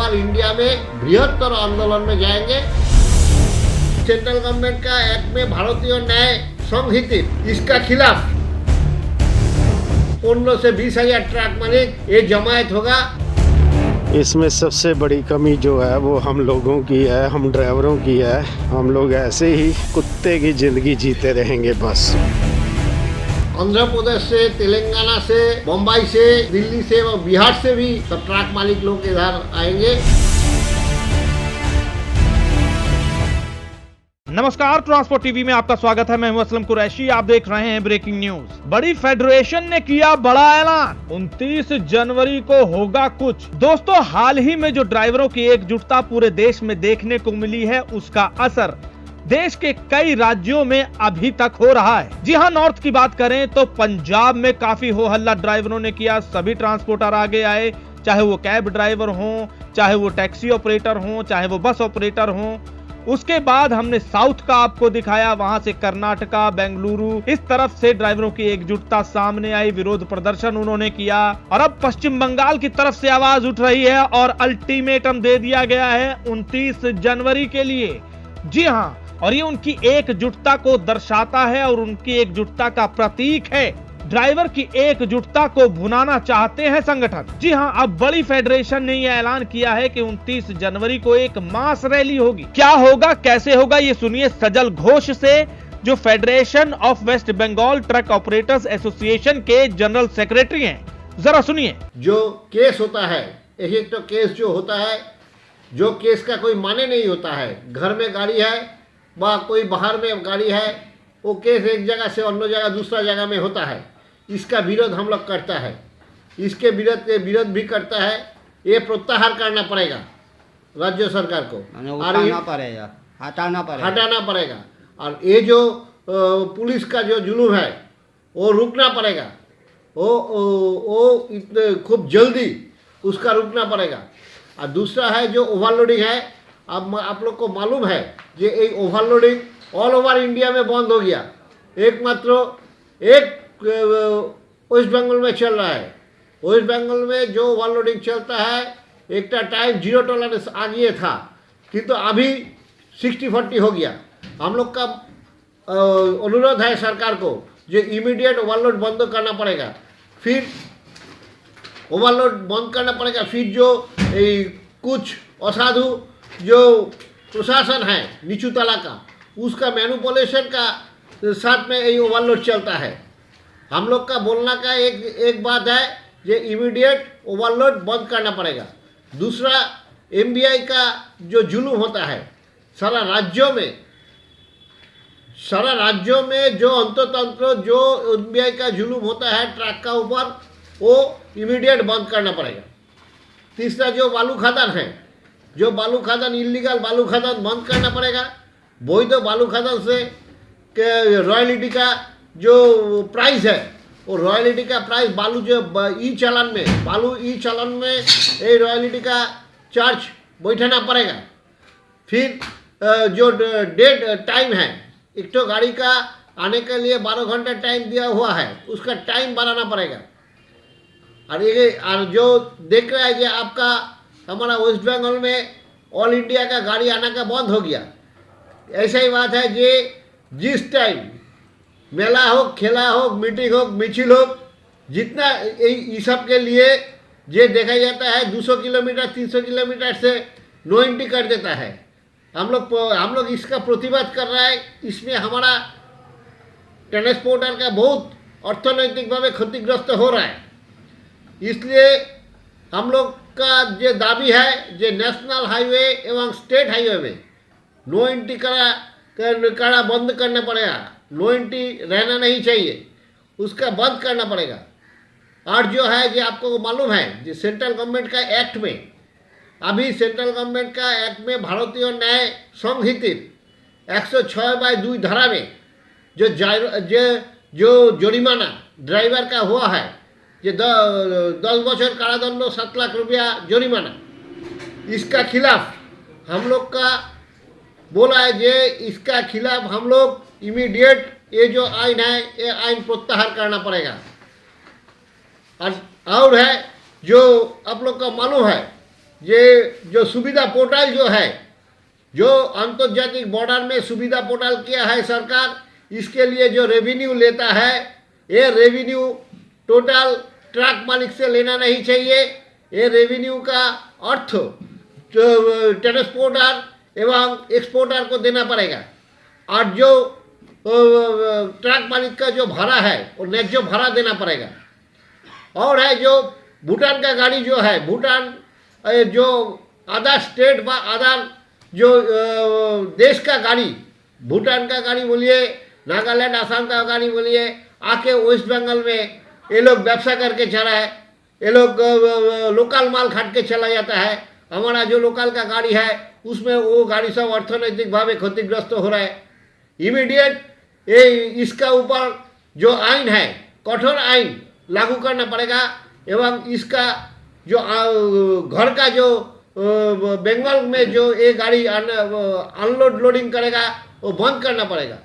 Over India में बृहत्तर आंदोलन में जाएंगे। सेंट्रल गवर्नमेंट का एक्ट में भारतीय न्याय संहिता इसका खिलाफ 15 से 20,000 ट्रक मालिक ये जमायत होगा। इसमें सबसे बड़ी कमी जो है वो हम लोगों की है, हम ड्राइवरों की है। हम लोग ऐसे ही कुत्ते की जिंदगी जीते रहेंगे बस। आंध्र प्रदेश से, तेलंगाना से, मुंबई से, दिल्ली से और बिहार से भी सब ट्रक मालिक लोग इधर आएंगे। नमस्कार, ट्रांसपोर्ट टीवी में आपका स्वागत है। मैं हूं असलम कुरैशी। आप देख रहे हैं ब्रेकिंग न्यूज। बड़ी फेडरेशन ने किया बड़ा ऐलान, 29 जनवरी को होगा कुछ। दोस्तों, हाल ही में जो ड्राइवरों की एकजुटता पूरे देश में देखने को मिली है, उसका असर देश के कई राज्यों में अभी तक हो रहा है। जी हां, नॉर्थ की बात करें तो पंजाब में काफी हो हल्ला ड्राइवरों ने किया। सभी ट्रांसपोर्टर आगे आए, चाहे वो कैब ड्राइवर हो, चाहे वो टैक्सी ऑपरेटर हो, चाहे वो बस ऑपरेटर हो। उसके बाद हमने साउथ का आपको दिखाया, वहां से कर्नाटका, बेंगलुरु, इस तरफ से ड्राइवरों की एकजुटता सामने आई, विरोध प्रदर्शन उन्होंने किया। और अब पश्चिम बंगाल की तरफ से आवाज उठ रही है और अल्टीमेटम दे दिया गया है 29 जनवरी के लिए। जी हां, और ये उनकी एकजुटता को दर्शाता है और उनकी एकजुटता का प्रतीक है। ड्राइवर की एकजुटता को भुनाना चाहते हैं संगठन। जी हां, अब बड़ी फेडरेशन ने यह ऐलान किया है कि 29 जनवरी को एक मास रैली होगी। क्या होगा, कैसे होगा, ये सुनिए सजल घोष से, जो federation of West Bengal truck operators association के जनरल सेक्रेटरी हैं। जरा सुनिए। जो केस होता है, एक तो केस जो होता है, जो केस का कोई माने नहीं होता है, घर में गाड़ी है व कोई बाहर में गाड़ी है, वो केस एक जगह से अन्य जगह दूसरा जगह में होता है, इसका विरोध हम लोग करता है। इसके विरोध भी करता है। ये प्रत्याहार करना पड़ेगा राज्य सरकार को, हटाना पड़ेगा। और ये जो पुलिस का जो जुलूम है वो रुकना पड़ेगा। वो इतने खूब जल्दी उसका रुकना पड़ेगा। और दूसरा है जो ओवरलोडिंग है, अब आप लोग को मालूम है कि ये ओवरलोडिंग ऑल ओवर इंडिया में बंद हो गया। एकमात्र एक वेस्ट बंगाल में चल रहा है। वेस्ट बंगाल में जो ओवरलोडिंग चलता है, एक टाइम 0 टॉलरेंस आगे था, किंतु अभी 60-40 हो गया। हम लोग का अनुरोध है सरकार को जो इमीडिएट ओवरलोड बंद करना पड़ेगा। फिर ओवरलोड बंद करना पड़ेगा। फिर जो कुछ असाधु जो प्रशासन है नीचू तला का, उसका मैनिपुलेशन का साथ में ये ओवरलोड चलता है। हम लोग का बोलना का एक बात है, ये इमीडिएट ओवरलोड बंद करना पड़ेगा। दूसरा, एमबीआई का जो जुलूम होता है सारा राज्यों में जो अंततंत्र जो एमबीआई का जुलूम होता है ट्रक का ऊपर, वो इमीडिएट बंद करना पड़ेगा। तीसरा, जो बालू खदान है, जो बालू खदान इलीगल बालू खदान बंद करना पड़ेगा। वैध बालू खदान से रॉयल्टी का जो प्राइस है, वो रॉयल्टी का प्राइस बालू जो ई चालान में ये रॉयल्टी का चार्ज बैठाना पड़ेगा। फिर जो डेट टाइम है, एक तो गाड़ी का आने के लिए 12 घंटा टाइम दिया हुआ है, उसका टाइम बढ़ाना पड़ेगा। और जो देख रहा है कि आपका हमारा वेस्ट बंगाल में ऑल इंडिया का गाड़ी आना का बंद हो गया। ऐसा ही बात है कि जिस टाइम मेला हो, खेला हो, मीटिंग हो, मिছিল हो, जितना इस सब के लिए ये देखा जाता है 200 किलोमीटर 300 किलोमीटर से नो एंट्री कर देता है। हम लोग इसका प्रतिवाद कर रहा है। इसमें हमारा ट्रांसपोर्टर का बहुत अर्थनैतिक भाव क्षतिग्रस्त हो रहा है। इसलिए हम लोग का जो दाबी है, जो नेशनल हाईवे एवं स्टेट हाईवे में नो एंट्री करा बंद करना पड़ेगा। नो एंट्री रहना नहीं चाहिए, उसका बंद करना पड़ेगा। और जो है जो आपको मालूम है, जो सेंट्रल गवर्नमेंट का एक्ट में, अभी सेंट्रल गवर्नमेंट का एक्ट में भारतीय न्याय संहिता 106/2 धारा में जो जुर्माना ड्राइवर का हुआ है, जो 10 बছর कारादंड 7 लाख रुपया जुर्माना, इसका खिलाफ हम लोग का बोला है जे इसका खिलाफ हम लोग इमीडिएट ये जो आइन है ये आइन प्रत्याहार करना पड़ेगा। और है जो आप लोग का मालूम है ये जो सुविधा पोर्टल जो है, जो अंतर्जातिक बॉर्डर में सुविधा पोर्टल किया है सरकार, इसके लिए जो रेवेन्यू लेता है, ये रेवेन्यू टोटल ट्रक मालिक से लेना नहीं चाहिए। ये रेवेन्यू का अर्थ ट्रांसपोर्टर एवं एक्सपोर्टर को देना पड़ेगा। और जो ट्रक मालिक का जो भाड़ा है वो न्याय्य भाड़ा देना पड़ेगा। और है जो भूटान का गाड़ी जो है, भूटान जो अदर स्टेट व अदर जो देश का गाड़ी, भूटान का गाड़ी बोलिए, नागालैंड आसाम का गाड़ी बोलिए, आके वेस्ट बंगाल में ये लोग व्यवसाय करके चला है। ये लोग लोकल माल खाट के चला जाता है। हमारा जो लोकल का गाड़ी है उसमें वो गाड़ी सब अर्थनैतिक भाव क्षतिग्रस्त हो रहा है। इमीडिएट ये इसका ऊपर जो आइन है, कठोर आइन लागू करना पड़ेगा एवं इसका जो घर का जो बंगाल में जो ये गाड़ी अनलोड लोडिंग करेगा वो बंद करना पड़ेगा।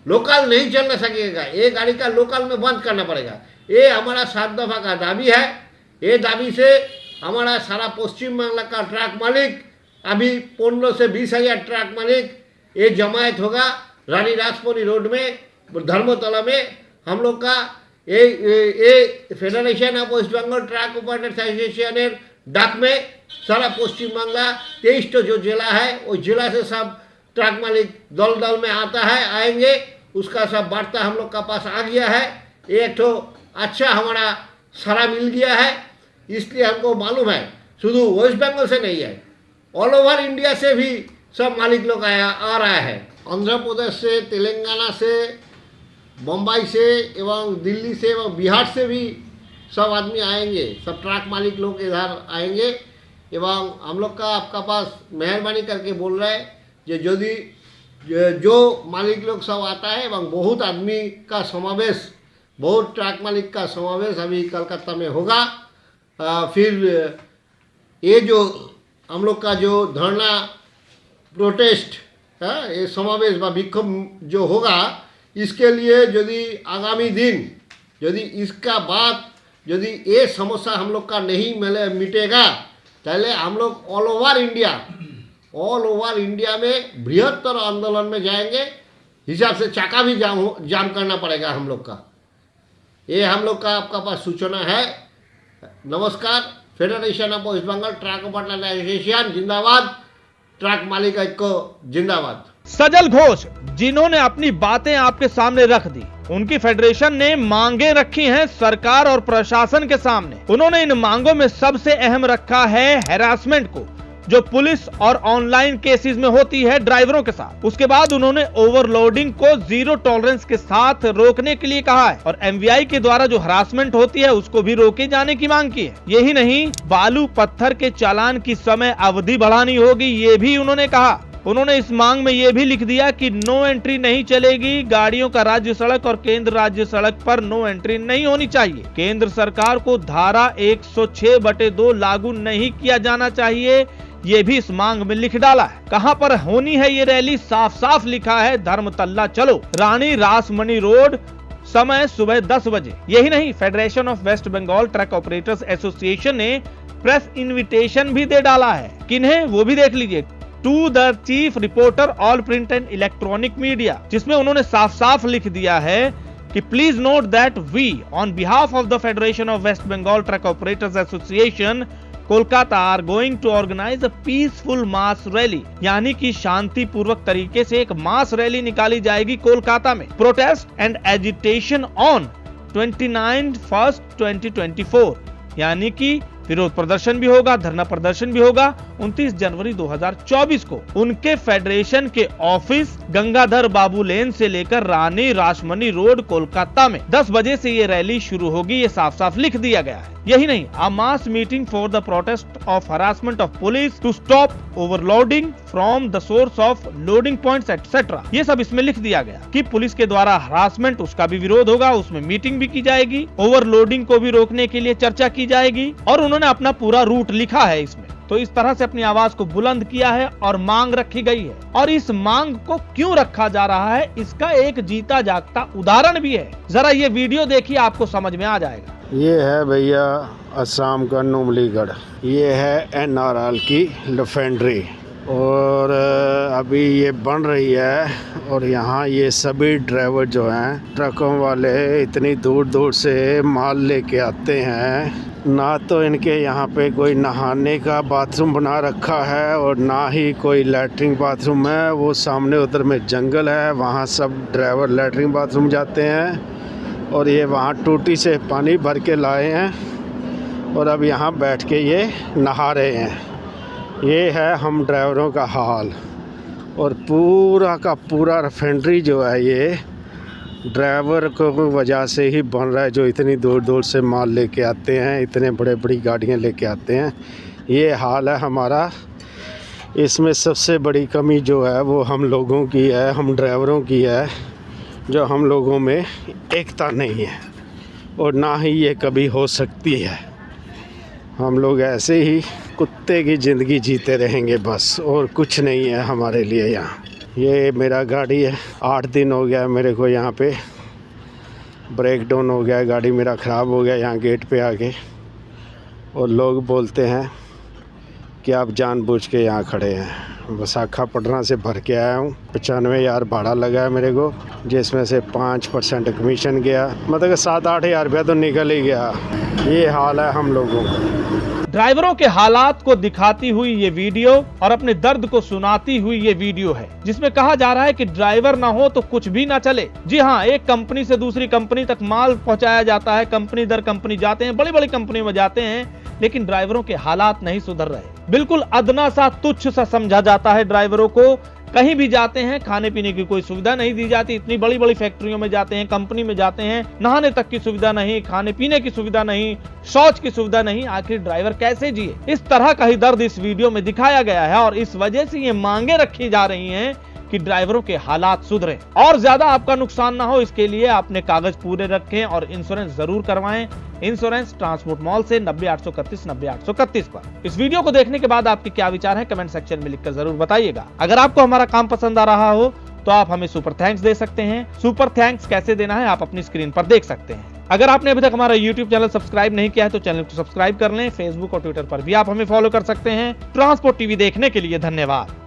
लोकल नहीं चलना सकेगा, ये गाड़ी का लोकल में बंद करना पड़ेगा। ये हमारा 7 दफा का दाबी है। ये दाबी से हमारा सारा पश्चिम बांग्ला का ट्रक मालिक, अभी 15 से 20 हज़ार ट्रक मालिक ये जमायत होगा रानी रासमणी रोड में, धर्मतला में। हम लोग का ये federation of West Bengal truck operators association डाक में सारा पश्चिम बांग्ला 23 जो जिला है वो जिला से सब ट्रक मालिक दल दल में आता है, आएंगे। उसका सब वार्ता हम लोग का पास आ गया है। एक तो अच्छा हमारा सारा मिल गया है, इसलिए हमको मालूम है शुद्ध वेस्ट बंगाल से नहीं है, ऑल ओवर इंडिया से भी सब मालिक लोग आ रहा है। आंध्र प्रदेश से, तेलंगाना से, मुंबई से एवं दिल्ली से एवं बिहार से भी सब आदमी आएंगे, सब ट्रक मालिक लोग इधर आएंगे। एवं हम लोग का आपका पास मेहरबानी करके बोल रहे हैं यदि जो मालिक लोग सब आता है एवं बहुत आदमी का समावेश, बहुत ट्रक मालिक का समावेश अभी कलकत्ता में होगा। फिर ये जो हम लोग का जो धरना प्रोटेस्ट है, ये समावेश व विक्षोभ जो होगा, इसके लिए यदि आगामी दिन यदि इसका बाद यदि ये समस्या हम लोग का नहीं मिटेगा, पहले हम लोग ऑल ओवर इंडिया में बृहत्तर आंदोलन में जाएंगे। हिसाब से चाका भी जाम करना पड़ेगा हम लोग का। ये हम लोग का आपका पास सूचना है। नमस्कार। Federation of West Bengal truck operators association जिंदाबाद, ट्रक मालिक ऐक्य जिंदाबाद। सजल घोष जिन्होंने अपनी बातें आपके सामने रख दी, उनकी फेडरेशन ने मांगे रखी हैं सरकार और प्रशासन के सामने। उन्होंने इन मांगों में सबसे अहम रखा है हैरासमेंट को, जो पुलिस और ऑनलाइन केसेस में होती है ड्राइवरों के साथ। उसके बाद उन्होंने ओवरलोडिंग को जीरो टॉलरेंस के साथ रोकने के लिए कहा है और एमवीआई के द्वारा जो हरासमेंट होती है उसको भी रोके जाने की मांग की है। यही नहीं, बालू पत्थर के चालान की समय अवधि बढ़ानी होगी, ये भी उन्होंने कहा। उन्होंने इस मांग में ये भी लिख दिया कि नो एंट्री नहीं चलेगी, गाड़ियों का राज्य सड़क और केंद्र राज्य सड़क पर नो एंट्री नहीं होनी चाहिए। केंद्र सरकार को धारा 106/2 लागू नहीं किया जाना चाहिए, ये भी इस मांग में लिख डाला है। कहां पर होनी है ये रैली, साफ साफ लिखा है, धर्मतल्ला चलो, रानी रासमणी रोड, समय सुबह 10 बजे। यही नहीं, federation of West Bengal truck operators association ने प्रेस इनविटेशन भी दे डाला है। किन्हें, वो भी देख लीजिए। To the chief reporter all print and electronic media, जिसमें उन्होंने साफ साफ लिख दिया है कि please note that we on behalf of the federation of West Bengal truck operators association Kolkata are going to organise a peaceful mass rally, यानी कि शांति पूर्वक तरीके से एक मास रैली निकाली जाएगी कोलकाता में। प्रोटेस्ट एंड एजिटेशन ऑन 29/1/2024, यानी कि विरोध प्रदर्शन भी होगा, धरना प्रदर्शन भी होगा 29 जनवरी 2024 को उनके फेडरेशन के ऑफिस गंगाधर बाबू लेन से लेकर रानी रासमणी रोड कोलकाता में 10 बजे से ये रैली शुरू होगी, ये साफ साफ लिख दिया गया है। यही नहीं, a mass meeting for the protest of harassment of police to stop overloading from the source of loading points etcetera, ये सब इसमें लिख दिया गया कि पुलिस के द्वारा हरासमेंट उसका भी विरोध होगा, उसमें मीटिंग भी की जाएगी, ओवरलोडिंग को भी रोकने के लिए चर्चा की जाएगी और उन्होंने अपना पूरा रूट लिखा है इसमें। तो इस तरह से अपनी आवाज को बुलंद किया है और मांग रखी गई है। और इस मांग को क्यों रखा जा रहा है, इसका एक जीता जागता उदाहरण भी है। जरा ये वीडियो देखिए, आपको समझ में आ जाएगा। ये है भैया असम का नुमलीगढ़। ये है NRL की रिफाइनरी और अभी ये बन रही है। और यहाँ ये सभी ड्राइवर जो हैं ट्रकों वाले इतनी दूर दूर से माल लेके आते हैं। ना तो इनके यहाँ पे कोई नहाने का बाथरूम बना रखा है और ना ही कोई लैट्रिन बाथरूम है। वो सामने उधर में जंगल है, वहाँ सब ड्राइवर लैट्रिन बाथरूम जाते हैं और ये वहाँ टूटी से पानी भर के लाए हैं और अब यहाँ बैठ के ये नहा रहे हैं। ये है हम ड्राइवरों का हाल। और पूरा का पूरा रिफाइनरी जो है ये ड्राइवर को वजह से ही बन रहा है, जो इतनी दूर दूर से माल लेके आते हैं, इतने बड़े बड़ी गाड़ियाँ लेके आते हैं। ये हाल है हमारा। इसमें सबसे बड़ी कमी जो है वो हम लोगों की है, हम ड्राइवरों की है, जो हम लोगों में एकता नहीं है और ना ही ये कभी हो सकती है। हम लोग ऐसे ही कुत्ते की ज़िंदगी जीते रहेंगे बस, और कुछ नहीं है हमारे लिए यहाँ। ये मेरा गाड़ी है, 8 दिन हो गया मेरे को यहाँ पे ब्रेक डाउन हो गया, गाड़ी मेरा ख़राब हो गया यहाँ गेट पे आके। और लोग बोलते हैं कि आप जानबूझ के यहाँ खड़े हैं। विशाखापट्टनम से भर के आया हूँ, 95,000 भाड़ा लगा है मेरे को, जिसमें से 5% कमीशन गया, मतलब 7-8 हज़ार रुपया तो निकल ही गया। ये हाल है हम लोगों का। ड्राइवरों के हालात को दिखाती हुई ये वीडियो और अपने दर्द को सुनाती हुई ये वीडियो है, जिसमें कहा जा रहा है कि ड्राइवर ना हो तो कुछ भी ना चले। जी हाँ, एक कंपनी से दूसरी कंपनी तक माल पहुंचाया जाता है, कंपनी दर कंपनी जाते हैं, बड़ी बड़ी कंपनी में जाते हैं, लेकिन ड्राइवरों के हालात नहीं सुधर रहे। बिल्कुल अदना सा तुच्छ सा समझा जाता है ड्राइवरों को। कहीं भी जाते हैं खाने पीने की कोई सुविधा नहीं दी जाती। इतनी बड़ी बड़ी फैक्ट्रियों में जाते हैं, कंपनी में जाते हैं, नहाने तक की सुविधा नहीं, खाने पीने की सुविधा नहीं, शौच की सुविधा नहीं। आखिर ड्राइवर कैसे जिए? इस तरह का ही दर्द इस वीडियो में दिखाया गया है और इस वजह से ये मांगे रखी जा रही हैं कि ड्राइवरों के हालात सुधरे और ज्यादा आपका नुकसान ना हो, इसके लिए अपने कागज पूरे रखें और इंश्योरेंस जरूर करवाएं। इंश्योरेंस ट्रांसपोर्ट मॉल से 90-831 90-831 पर। इस वीडियो को देखने के बाद आपके क्या विचार हैं कमेंट सेक्शन में लिखकर जरूर बताइएगा। अगर आपको हमारा काम पसंद आ रहा हो तो आप हमें सुपर थैंक्स दे सकते हैं। सुपर थैंक्स कैसे देना है आप अपनी स्क्रीन पर देख सकते हैं। अगर आपने अभी तक हमारा YouTube चैनल सब्सक्राइब नहीं किया है तो चैनल को सब्सक्राइब कर लें। फेसबुक और ट्विटर पर भी आप हमें फॉलो कर सकते हैं। ट्रांसपोर्ट टीवी देखने के लिए धन्यवाद।